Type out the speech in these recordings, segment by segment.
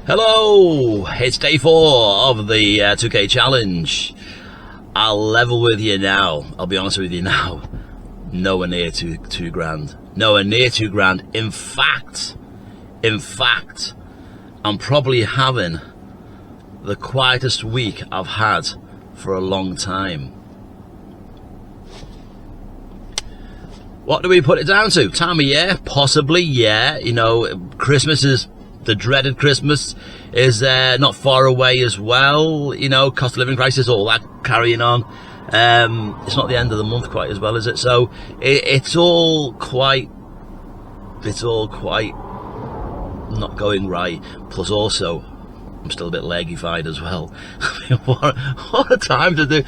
Hello, it's day 4 of the 2K challenge. I'll level with you now. I'll be honest with you now. Nowhere near two grand. Nowhere near 2 grand. In fact, I'm probably having the quietest week I've had for a long time. What do we put it down to? Time of year? Possibly, yeah. You know, Christmas is... the dreaded Christmas is not far away as well. You know, cost of living crisis, all that carrying on. It's not the end of the month quite as well, is it? So it's all quite not going right. Plus also, I'm still a bit leggy-fied as well. I mean, what a time to do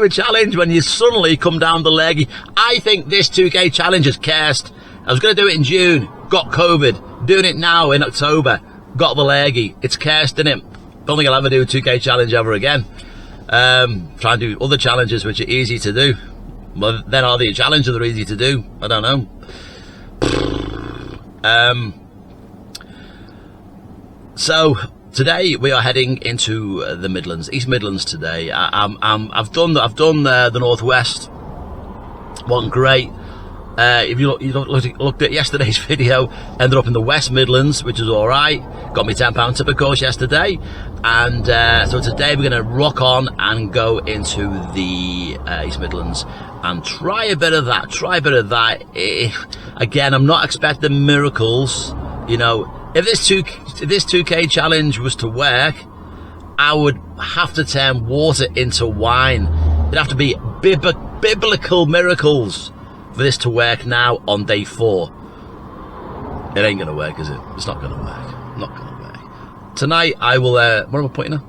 a challenge when you suddenly come down the leggy. I think this 2K challenge is cursed. I was going to do it in June, got COVID. Doing it now in October, got the leggy. It's cursed, innit? Don't think I'll ever do a 2K challenge ever again. Try and do other challenges which are easy to do. Well, then are the challenges that are easy to do? I don't know. So today we are heading into the Midlands, East Midlands today. I've done the Northwest. Wasn't great. If you looked at yesterday's video, ended up in the West Midlands, which is alright. Got me £10 tipper course yesterday. And so today we're going to rock on and go into the East Midlands and try a bit of that. Again, I'm not expecting miracles. You know, if this 2K challenge was to work, I would have to turn water into wine. It'd have to be biblical miracles for this to work now on day 4. It ain't gonna work, is it? It's not gonna work. Not gonna work. Tonight I will what am I putting now?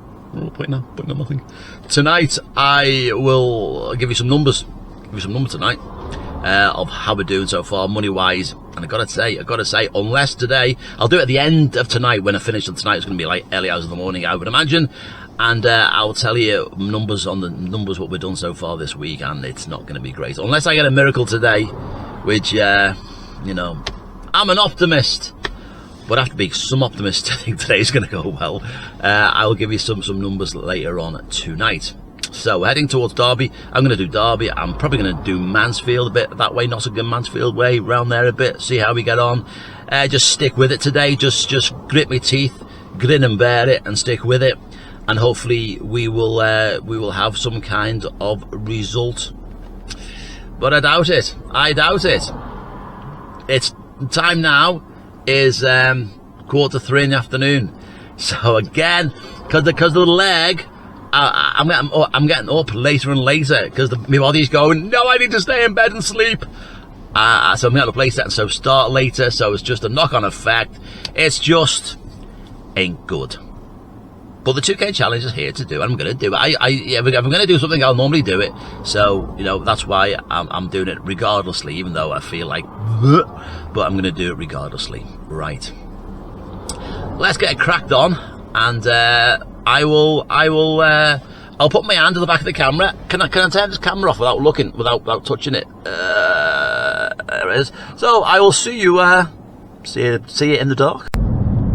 Putting on nothing. Tonight I will give you some numbers. Give you some numbers tonight of how we're doing so far, money wise. And I gotta say, unless today, I'll do it at the end of tonight when I finish on tonight. It's gonna be like early hours of the morning, I would imagine. And I'll tell you numbers what we've done so far this week, and it's not going to be great unless I get a miracle today, which you know, I'm an optimist, but I have to be some optimist. I think today's going to go well. I'll give you some numbers later on tonight. So we're heading towards Derby. I'm going to do Derby. I'm probably going to do Mansfield a bit that way, Nottingham, Mansfield way, round there a bit. See how we get on. Just stick with it today. Just grit my teeth, grin and bear it, and stick with it. And hopefully we will have some kind of result. But I doubt it. It's time now is 2:45 in the afternoon. So again, because of the leg, I'm getting up later and later because my body's going, no, I need to stay in bed and sleep. So I'm going to place that, and so start later. So it's just a knock-on effect. It's just ain't good. But the 2K challenge is here to do, and I'm going to do it. If I'm going to do something, I'll normally do it. So, you know, that's why I'm doing it regardlessly, even though I feel like, but I'm going to do it regardlessly. Right. Let's get it cracked on, and I'll put my hand to the back of the camera. Can I turn this camera off without looking, without touching it? There it is. So I will see you in the dark.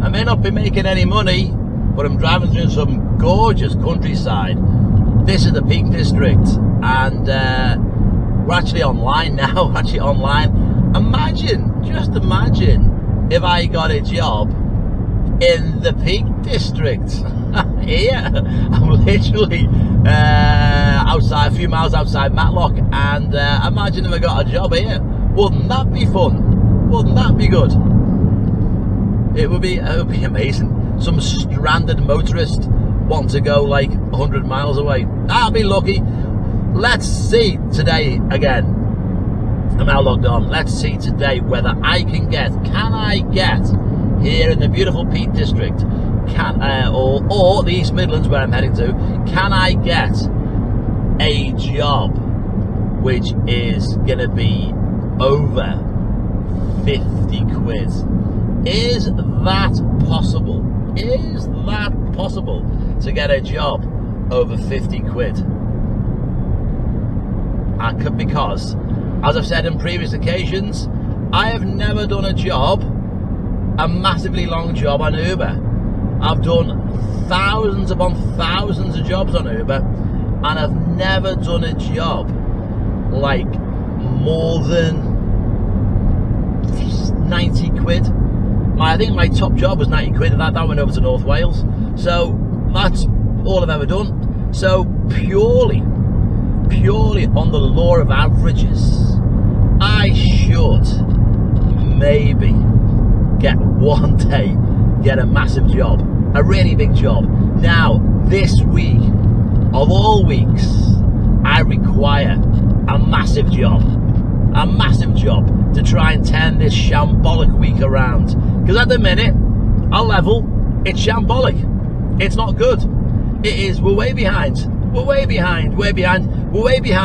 I may not be making any money, but I'm driving through some gorgeous countryside. This is the Peak District, and we're actually online now. Just imagine if I got a job in the Peak District. Here, I'm literally outside, a few miles outside Matlock, and imagine if I got a job here. Wouldn't that be fun? Wouldn't that be good? It would be amazing. Some stranded motorist want to go like 100 miles away. I'll be lucky. Let's see today again. I'm now logged on. Let's see today whether can I get here in the beautiful Peak District, or the East Midlands where I'm heading to, can I get a job which is going to be over 50 quid? Is that possible? Is that possible to get a job over 50 quid? Because, as I've said in previous occasions, I have never done a massively long job on Uber. I've done thousands upon thousands of jobs on Uber, and I've never done a job like more than 90 quid. I think my top job was 90 quid, and that went over to North Wales. So that's all I've ever done. So purely on the law of averages, I should maybe get a massive job, a really big job. Now, this week, of all weeks, I require a massive job to try and turn this shambolic week around. Because at the minute, our level, it's shambolic. It's not good. It is. We're way behind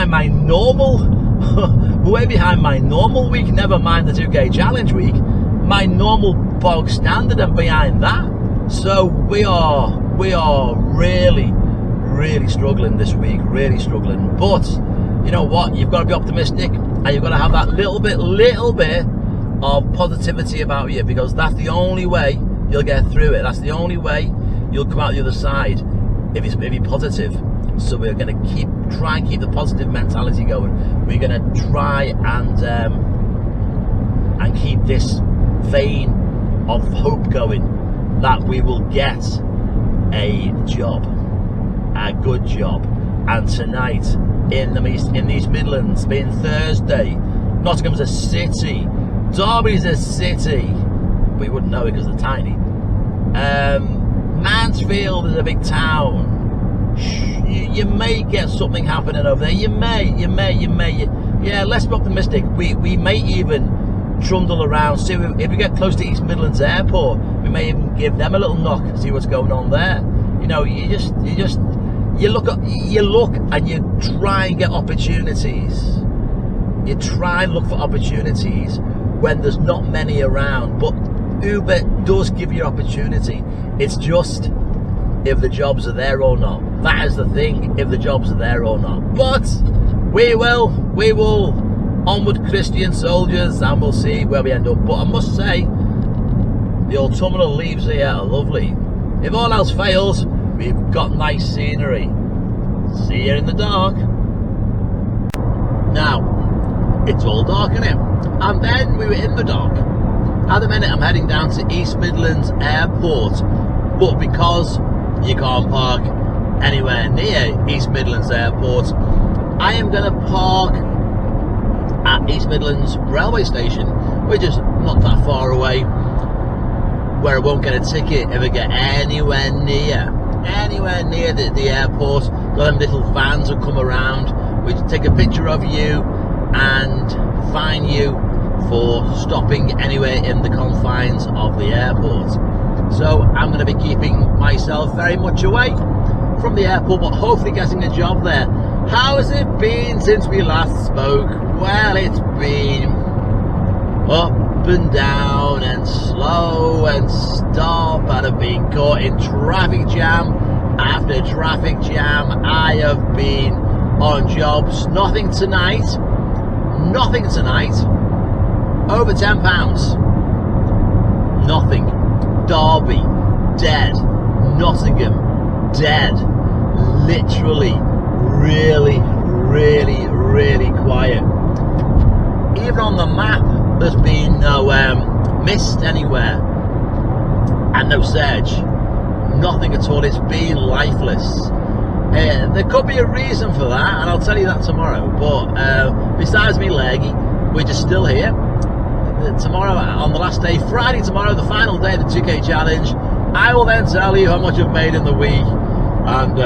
my normal. We're way behind my normal week. Never mind the 2K challenge week. My normal bog standard, and behind that. So we are really struggling this week. Really struggling. But you know what? You've got to be optimistic, and you've got to have that little bit of positivity about you, because that's the only way you'll get through it. That's the only way you'll come out the other side, if you're positive. So we're going to try and keep the positive mentality going. We're going to try and keep this vein of hope going, that we will get a job, a good job. And tonight in the East Midlands, being Thursday, Nottingham's a city, Derby's a city, but you wouldn't know it because they're tiny. Mansfield is a big town. You may get something happening over there. You may. Yeah, let's be optimistic. We may even trundle around. See if we get close to East Midlands Airport, we may even give them a little knock, see what's going on there. You know, you look and you try and get opportunities. You try and look for opportunities when there's not many around. But Uber does give you opportunity. It's just if the jobs are there or not. That is the thing, if the jobs are there or not. But we will onward, Christian soldiers, and we'll see where we end up. But I must say, the autumnal leaves here are lovely. If all else fails, we've got nice scenery. See you in the dark. Now, it's all dark, isn't it? And then we were in the dark. At the minute, I'm heading down to East Midlands Airport, but because you can't park anywhere near East Midlands Airport, I am going to park at East Midlands Railway Station, which is not that far away, where I won't get a ticket if I get anywhere near the airport. Got them little vans will come around, which take a picture of you and fine you for stopping anywhere in the confines of the airport. So I'm going to be keeping myself very much away from the airport, but hopefully getting a job there. How has it been since we last spoke? Well, it's been up and down and slow and stop, and I've been caught in traffic jam after traffic jam. I have been on jobs. Nothing tonight. Over £10. Nothing. Derby, dead. Nottingham, dead. Literally, really quiet. Even on the map, there's been no mist anywhere, and no surge. Nothing at all. It's been lifeless. There could be a reason for that, and I'll tell you that tomorrow. But besides me leggy, we're just still here. Tomorrow, on the last day, Friday tomorrow, the final day of the 2K challenge, I will then tell you how much I've made in the week. And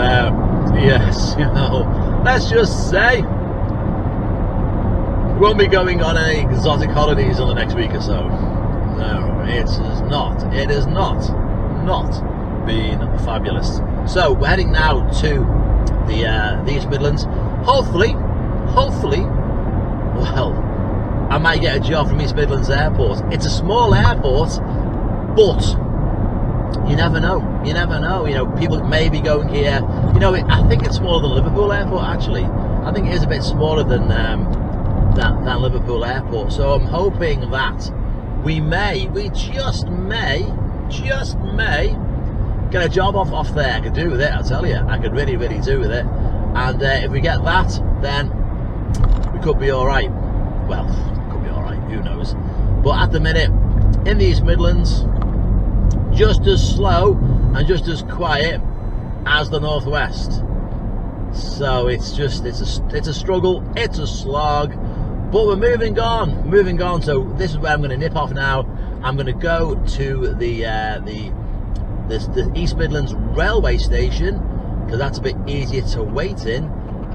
yes, you know, let's just say we won't be going on any exotic holidays in the next week or so. No, it is not been fabulous. So we're heading now to the East Midlands. Hopefully, well, I might get a job from East Midlands Airport. It's a small airport, but you never know. You know, people may be going here. You know, I think it's smaller than Liverpool Airport, actually. I think it is a bit smaller than Liverpool Airport. So I'm hoping that we just may get a job off there. I could do with it, I tell you. I could really do with it. And if we get that, then we could be all right. Well, could be all right, who knows. But at the minute, in the East Midlands, just as slow and just as quiet as the Northwest. So it's a struggle, it's a slog, but we're moving on. So this is where I'm going to nip off now. I'm going to go to the East Midlands railway station, because that's a bit easier to wait in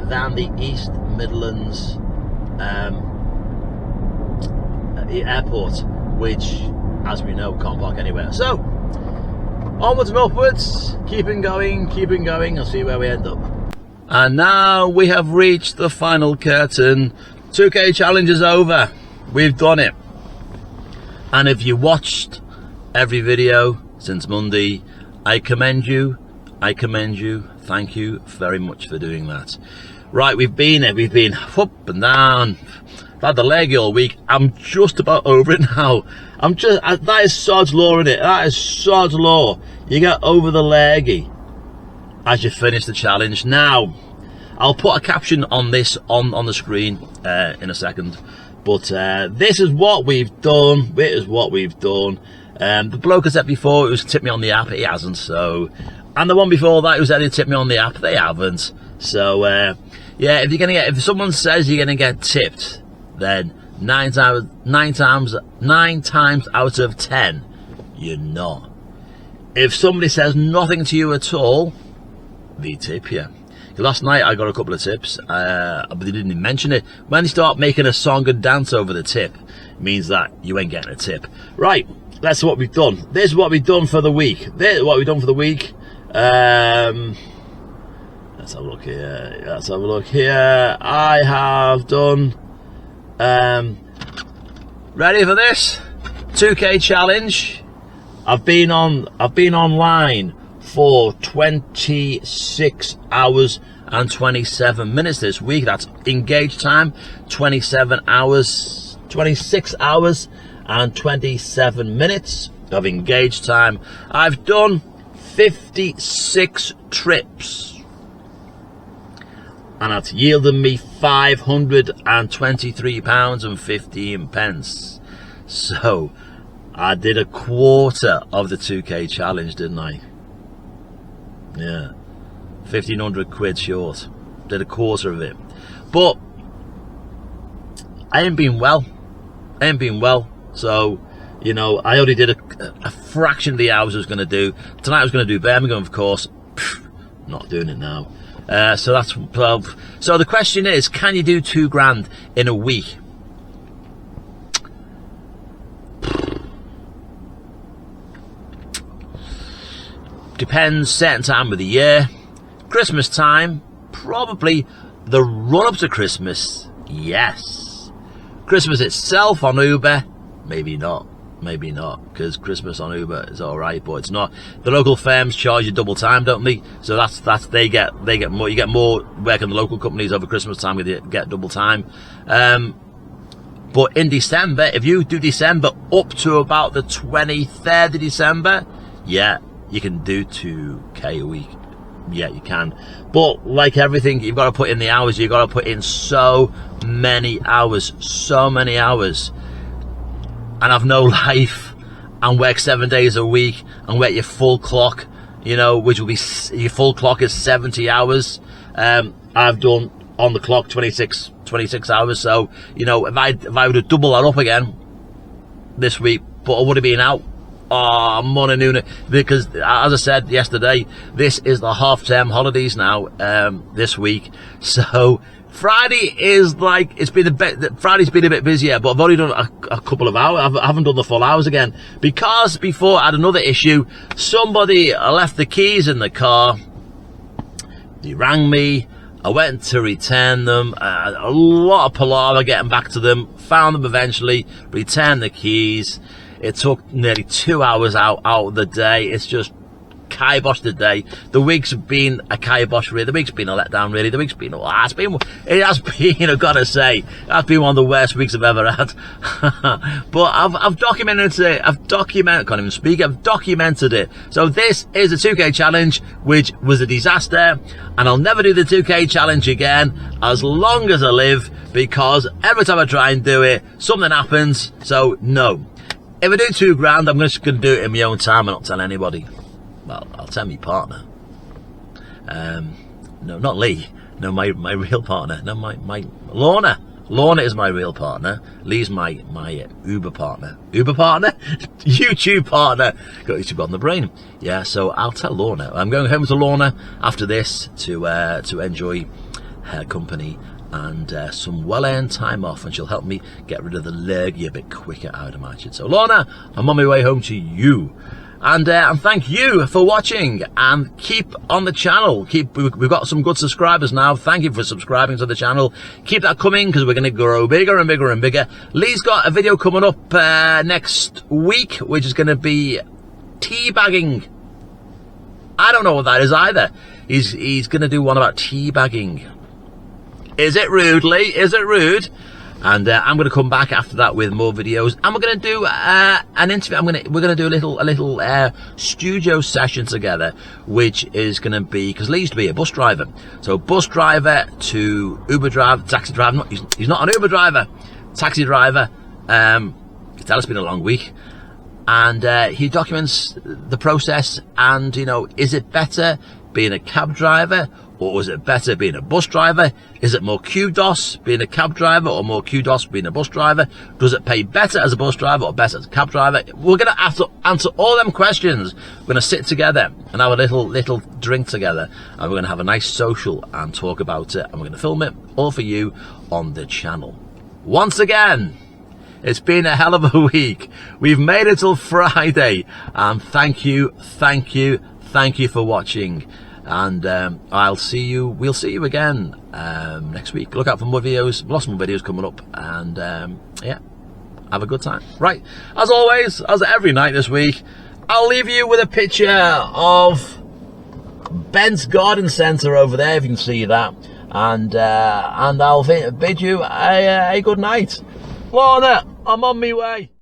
than the East Midlands airport, which, as we know, can't park anywhere. So onwards and upwards, keeping going. I'll see where we end up. And now we have reached the final curtain. 2K challenge is over. We've done it. And if you watched every video since Monday, I commend you. Thank you very much for doing that. Right, we've been up and down. I've had the leggy all week. I'm just about over it now. That is sod's law, isn't it? That is sod's law. You get over the leggy as you finish the challenge. Now, I'll put a caption on this on the screen in a second. But this is what we've done. The bloke I said before, it was tip me on the app. He hasn't. So, and the one before that, who said he'd tip me on the app, they haven't. So, yeah, if someone says you're gonna get tipped, then nine times out of 10, you're not. If somebody says nothing to you at all, they tip you. Last night I got a couple of tips, but they didn't even mention it. When they start making a song and dance over the tip, it means that you ain't getting a tip. Right, that's what we've done. This is what we've done for the week. Let's have a look here. I have done. Ready for this? 2K challenge. I've been online for 26 hours and 27 minutes this week. That's engaged time, 26 hours and 27 minutes of engaged time. I've done 56 trips, and that's yielded me £523.15. So I did a quarter of the 2K challenge, didn't I? Yeah, 1,500 quid short. Did a quarter of it. But I ain't been well. So, you know, I only did a fraction of the hours I was going to do. Tonight I was going to do Birmingham, of course. Not doing it now. So that's 12. So the question is, can you do £2,000 in a week? Depends, certain time of the year. Christmas time, probably. The run up to Christmas, yes. Christmas itself on Uber, maybe not, because Christmas on Uber is all right, but it's not. The local firms charge you double time, don't they? So that's they get more. You get more working the local companies over Christmas time. You get double time. But in December, if you do December up to about the 23rd of December, yeah, you can do 2K a week. Yeah, you can. But like everything, you've got to put in the hours. You've got to put in so many hours. And I've no life and work 7 days a week and work your full clock, you know, which will be, your full clock is 70 hours. I've done on the clock 26 hours. So, you know, if I would have doubled that up again this week, but I would have been out. Oh, Mona Nuna, because as I said yesterday, this is the half-term holidays now, this week. So Friday is like, Friday's been a bit busier, but I've only done a couple of hours. I haven't done the full hours again, because before I had another issue. Somebody left the keys in the car. They rang me. I went to return them. A lot of palaver getting back to them. Found them eventually. Returned the keys. It took nearly 2 hours out of the day. It's just kibosh today. The week's been a kibosh, really. The week's been a letdown, really. The week's been, it has been, I've got to say, it has been one of the worst weeks I've ever had. But I've documented it. I can't even speak. I've documented it. So this is a 2K challenge, which was a disaster, and I'll never do the 2K challenge again as long as I live, because every time I try and do it, something happens. So no. If I do £2,000, I'm just going to do it in my own time and not tell anybody. Well, I'll tell my partner. No, not Lee. No, my real partner. No, my Lorna. Lorna is my real partner. Lee's my Uber partner. Uber partner? YouTube partner. Got YouTube on the brain. Yeah, so I'll tell Lorna. I'm going home to Lorna after this to enjoy her company and some well-earned time off, and she'll help me get rid of the lurgy a bit quicker, I would imagine. So Lorna, I'm on my way home to you. And thank you for watching, and keep on the channel. We've got some good subscribers now. Thank you for subscribing to the channel. Keep that coming, because we're going to grow bigger and bigger and bigger. Lee's got a video coming up next week, which is going to be teabagging. I don't know what that is either. He's going to do one about teabagging. Is it rude, Lee? Is it rude? And I'm going to come back after that with more videos, and we're going to do an interview. We're going to do a little studio session together, which is going to be, because Lee used to be a bus driver, so bus driver to Uber driver, taxi driver. He's not an Uber driver, taxi driver. You can tell it's been a long week, and he documents the process. And is it better being a cab driver, or is it better being a bus driver? Is it more kudos being a cab driver, or more kudos being a bus driver? Does it pay better as a bus driver or better as a cab driver? We're going to have to answer all them questions. We're going to sit together and have a little drink together, and we're going to have a nice social and talk about it, and we're going to film it all for you on the channel. Once again, it's been a hell of a week. We've made it till Friday, and thank you for watching. And we'll see you again next week. Look out for more videos. Lots more videos coming up, and yeah, have a good time. Right, as always, as every night this week, I'll leave you with a picture of Bent's Garden Centre over there, if you can see that, and I'll bid you a good night. Lorna, I'm on my way.